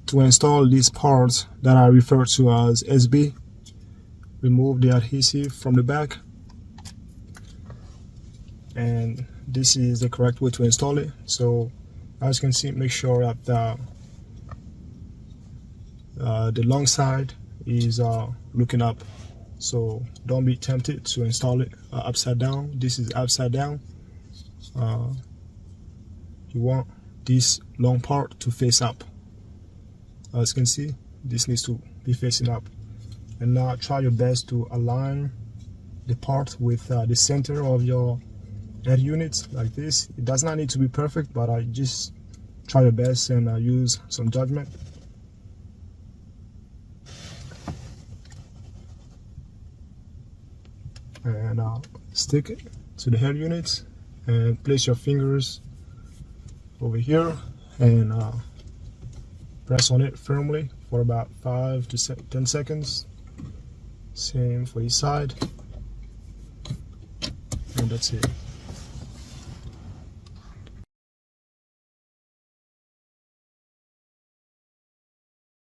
to install these parts that I refer to as SB. Remove the adhesive from the back, and this is the correct way to install it. So as you can see, make sure that the long side is looking up, so don't be tempted to install it upside down. This is upside down. You want this long part to face up. As you can see, this needs to be facing up. And now try your best to align the part with the center of your head unit like this. It does not need to be perfect, but I just try your best and use some judgment. And stick it to the head unit and place your fingers over here and press on it firmly for about 5 to 10 seconds. Same for each side, and that's it.